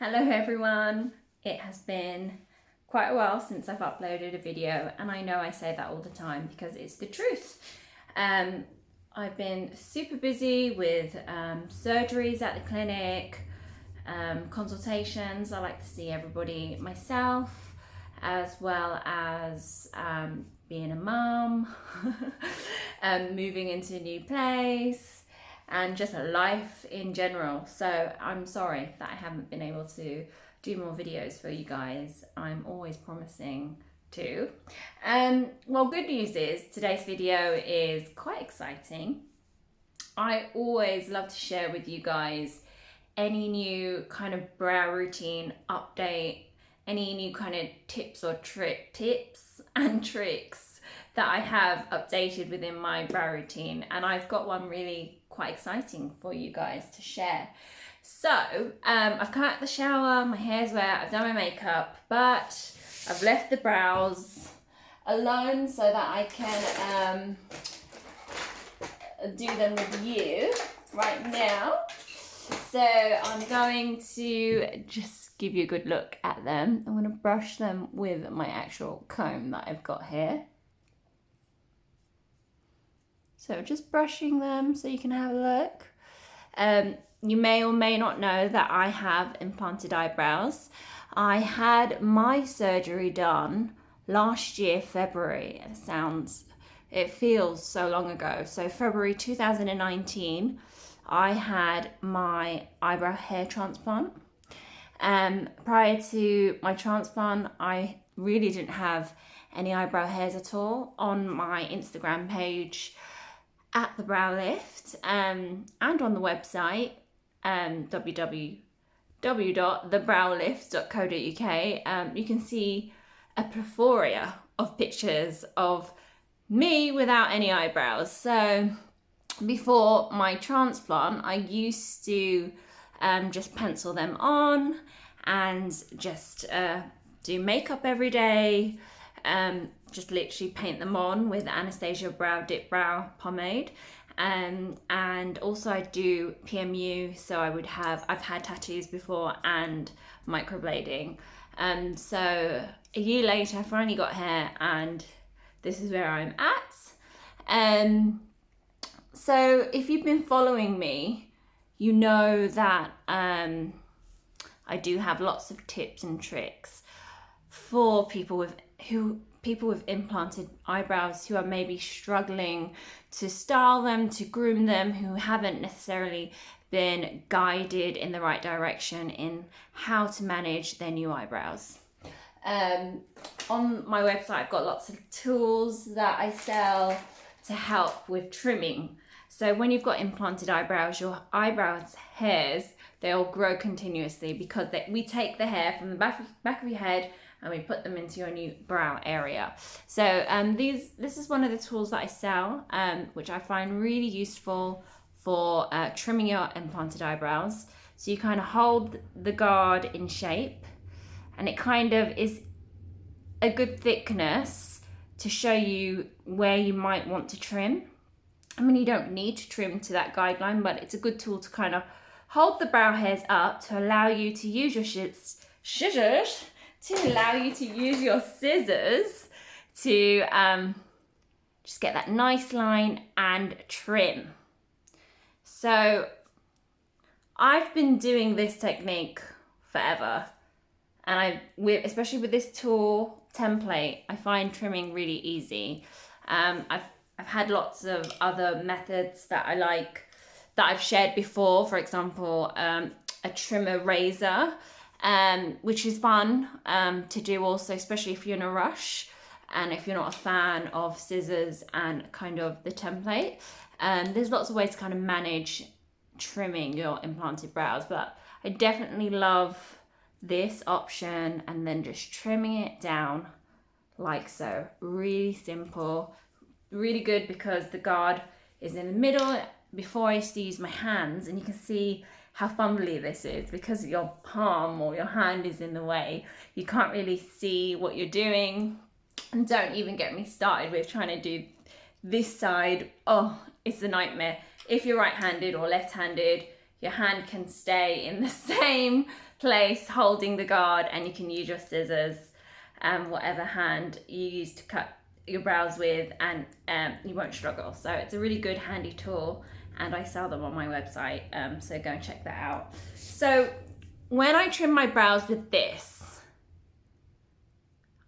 Hello everyone, it has been quite a while since I've uploaded a video, and I know I say that all the time because it's the truth. I've been super busy with surgeries at the clinic, consultations. I like to see everybody myself, as well as being a mum, moving into a new place, and just life in general. So I'm sorry that I haven't been able to do more videos for you guys. I'm always promising to. Well, good news is today's video is quite exciting. I always love to share with you guys any new kind of brow routine update, any new kind of tips and tricks that I have updated within my brow routine, and I've got one really quite exciting for you guys to share. So I've come out of the shower, my hair's wet, I've done my makeup, but I've left the brows alone so that I can do them with you right now. So I'm going to just give you a good look at them. I'm going to brush them with my actual comb that I've got here. So just brushing them so you can have a look. You may or may not know that I have implanted eyebrows. I had my surgery done last year, February. It feels so long ago. So February 2019, I had my eyebrow hair transplant. Prior to my transplant, I really didn't have any eyebrow hairs at all. On my Instagram page, at the Brow Lift, and on the website, www.thebrowlift.co.uk, you can see a plethora of pictures of me without any eyebrows. So before my transplant, I used to just pencil them on and just do makeup every day. Just literally paint them on with Anastasia Brow Dip Brow Pomade. And also I do PMU, so I've had tattoos before and microblading. So a year later I finally got hair, and this is where I'm at. So if you've been following me, you know that I do have lots of tips and tricks for people with implanted eyebrows who are maybe struggling to style them, to groom them, who haven't necessarily been guided in the right direction in how to manage their new eyebrows. On my website, I've got lots of tools that I sell to help with trimming. So when you've got implanted eyebrows, your eyebrows hairs, they all grow continuously because we take the hair from the back of your head and we put them into your new brow area. So this is one of the tools that I sell, which I find really useful for trimming your implanted eyebrows. So you kind of hold the guard in shape, and it kind of is a good thickness to show you where you might want to trim. I mean, you don't need to trim to that guideline, but it's a good tool to kind of hold the brow hairs up to allow you to use your scissors to just get that nice line and trim. So I've been doing this technique forever, and especially with this tool template, I find trimming really easy. I've had lots of other methods that I like that I've shared before. For example, a trimmer razor, which is fun to do also, especially if you're in a rush and if you're not a fan of scissors and kind of the template. There's lots of ways to kind of manage trimming your implanted brows, but I definitely love this option, and then just trimming it down like so. Really simple, really good because the guard is in the middle. Before I used to use my hands, and you can see how fumbly this is because your palm or your hand is in the way. You can't really see what you're doing. And don't even get me started with trying to do this side. Oh, it's a nightmare. If you're right-handed or left-handed, your hand can stay in the same place holding the guard, and you can use your scissors, whatever hand you use to cut your brows with, and you won't struggle. So it's a really good handy tool, and I sell them on my website, so go and check that out. So when I trim my brows with this,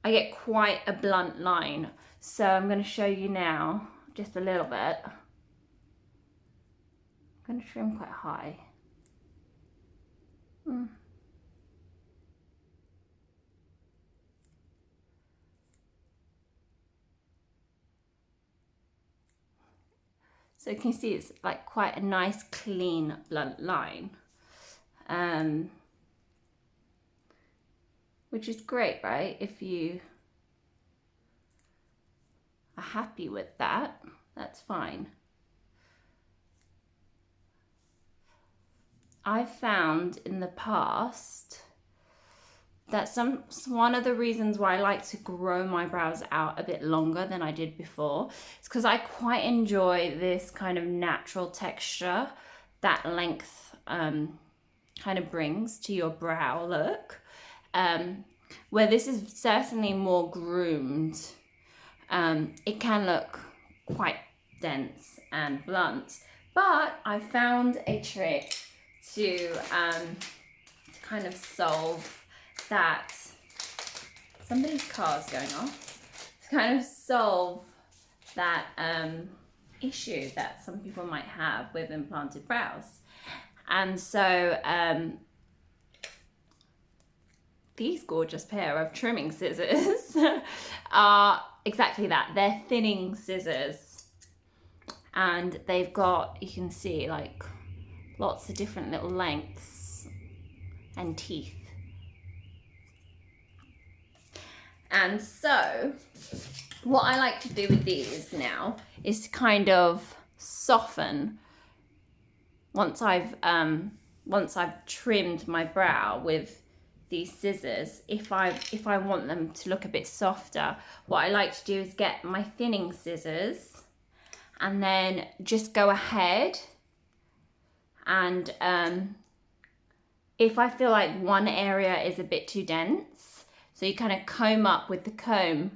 I get quite a blunt line. So I'm going to show you now just a little bit. I'm going to trim quite high. So you can see it's like quite a nice, clean, blunt line, which is great, right? If you are happy with that, that's fine. I've found in the past that one of the reasons why I like to grow my brows out a bit longer than I did before is because I quite enjoy this kind of natural texture that length kind of brings to your brow look. Where this is certainly more groomed, it can look quite dense and blunt. But I found a trick to kind of solve that. Somebody's car's going off. To kind of solve that issue that some people might have with implanted brows. And so these gorgeous pair of trimming scissors are exactly that. They're thinning scissors, and they've got, you can see, like lots of different little lengths and teeth. And so what I like to do with these now is to kind of soften once I've trimmed my brow with these scissors. If I want them to look a bit softer, what I like to do is get my thinning scissors and then just go ahead and if I feel like one area is a bit too dense, so you kind of comb up with the comb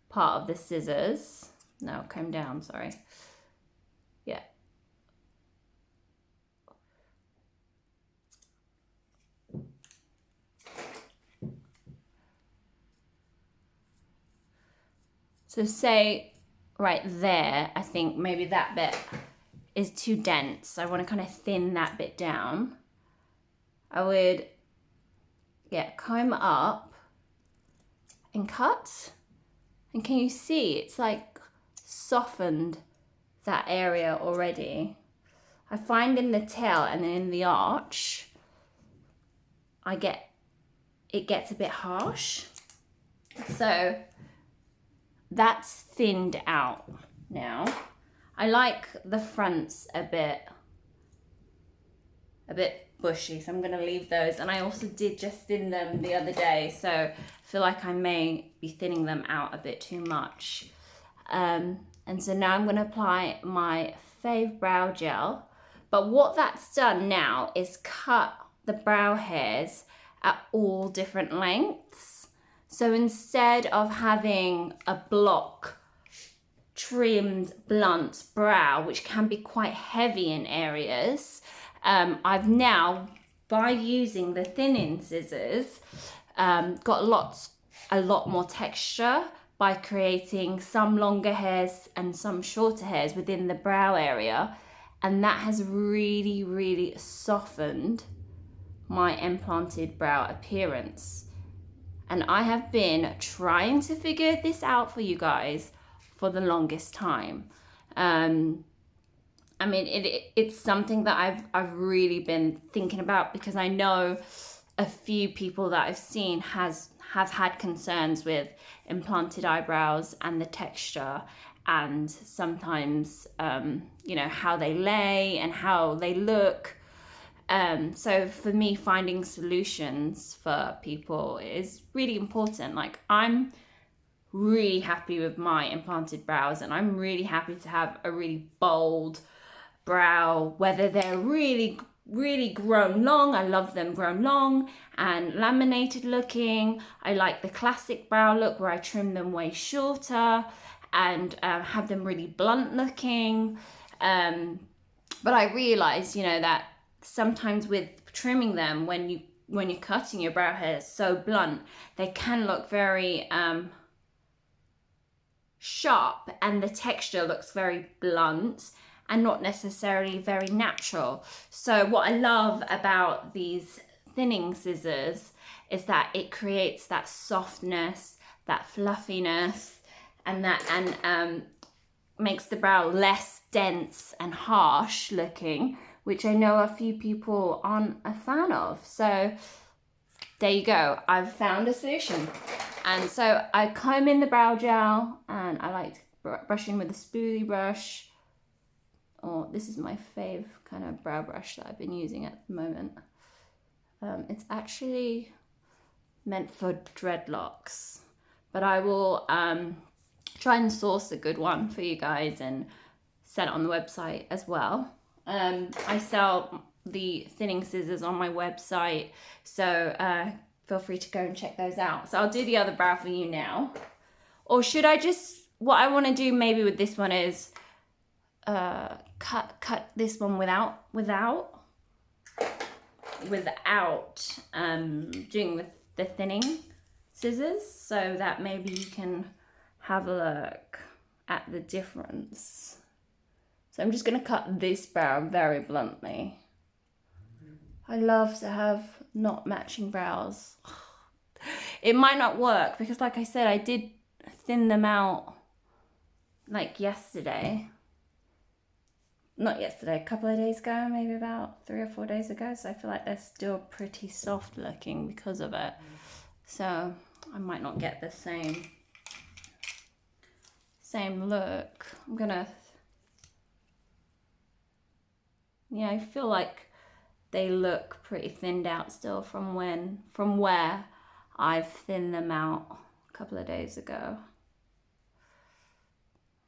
part of the scissors. No, comb down, sorry. Yeah. So say right there, I think maybe that bit is too dense. I want to kind of thin that bit down. I would, comb up and cut. And can you see it's like softened that area already? I find in the tail and in the arch, it gets a bit harsh. So that's thinned out now. I like the fronts a bit bushy, so I'm going to leave those. And I also did just thin them the other day, so I feel like I may be thinning them out a bit too much. And so now I'm going to apply my Fave Brow Gel. But what that's done now is cut the brow hairs at all different lengths. So instead of having a block trimmed blunt brow, which can be quite heavy in areas, I've now, by using the thinning scissors, got a lot more texture by creating some longer hairs and some shorter hairs within the brow area, and that has really, really softened my implanted brow appearance. And I have been trying to figure this out for you guys for the longest time. I mean, it's something that I've really been thinking about, because I know a few people that I've seen have had concerns with implanted eyebrows and the texture, and sometimes how they lay and how they look. So for me, finding solutions for people is really important. Like, I'm really happy with my implanted brows, and I'm really happy to have a really bold brow, whether they're really really grown long. I love them grown long and laminated looking. I like the classic brow look where I trim them way shorter and have them really blunt looking. But I realized, you know, that sometimes with trimming them, when you're cutting your brow hairs so blunt, they can look very sharp, and the texture looks very blunt and not necessarily very natural. So what I love about these thinning scissors is that it creates that softness, that fluffiness, and makes the brow less dense and harsh looking, which I know a few people aren't a fan of. So there you go, I've found a solution. And so I comb in the brow gel, and I like brushing with a spoolie brush. Oh, this is my fave kind of brow brush that I've been using at the moment. It's actually meant for dreadlocks, but I will try and source a good one for you guys and set it on the website as well. I sell the thinning scissors on my website, so feel free to go and check those out. So I'll do the other brow for you now. Or should I just, what I want to do maybe with this one is cut this one without doing the thinning scissors, so that maybe you can have a look at the difference. So I'm just going to cut this brow very bluntly. I love to have not matching brows. It might not work because, like I said, I did thin them out like yesterday. Not yesterday, a couple of days ago, maybe about 3 or 4 days ago. So I feel like they're still pretty soft looking because of it. So I might not get the same look. I'm gonna, yeah, I feel like they look pretty thinned out still from where I've thinned them out a couple of days ago.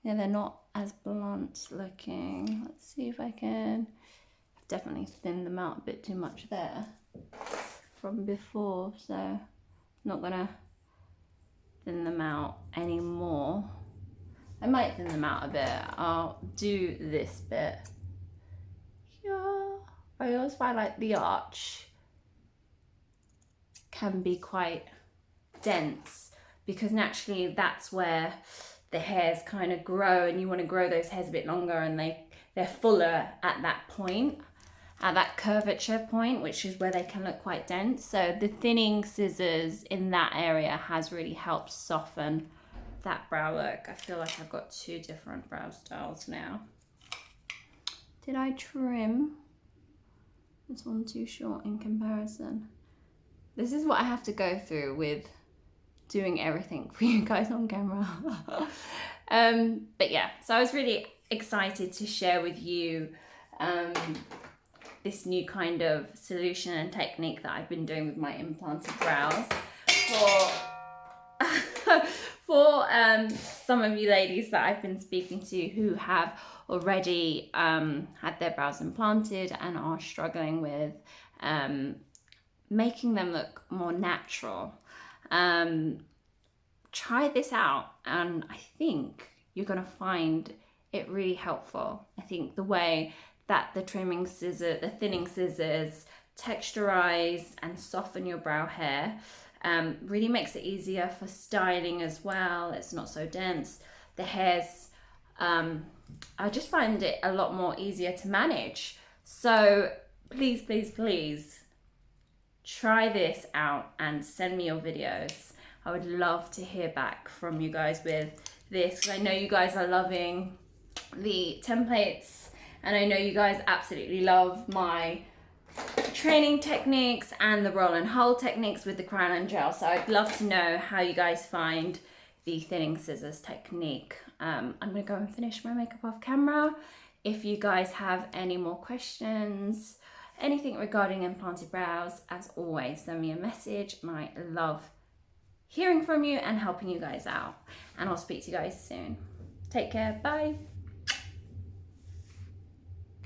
Yeah, they're not as blunt looking. Let's see if I can. I've definitely thinned them out a bit too much there from before, so I'm not gonna thin them out anymore. I might thin them out a bit. I'll do this bit. Yeah, I always find like the arch can be quite dense because naturally that's where the hairs kind of grow, and you want to grow those hairs a bit longer, and they're fuller at that point, at that curvature point, which is where they can look quite dense. So the thinning scissors in that area has really helped soften that brow look. I feel like I've got 2 different brow styles now. Did I trim this one too short in comparison? This is what I have to go through with doing everything for you guys on camera. But yeah, so I was really excited to share with you this new kind of solution and technique that I've been doing with my implanted brows for some of you ladies that I've been speaking to who have already had their brows implanted and are struggling with making them look more natural. Try this out, and I think you're gonna find it really helpful. I think the way that the thinning scissors texturize and soften your brow hair really makes it easier for styling as well. It's not so dense. The hairs, I just find it a lot more easier to manage. So please, please, please try this out and send me your videos. I would love to hear back from you guys with this, because I know you guys are loving the templates, and I know you guys absolutely love my training techniques and the roll and hold techniques with the crown and gel. So I'd love to know how you guys find the thinning scissors technique. I'm gonna go and finish my makeup off camera. If you guys have any more questions, anything regarding implanted brows, as always, send me a message, and I love hearing from you and helping you guys out. And I'll speak to you guys soon. Take care, bye.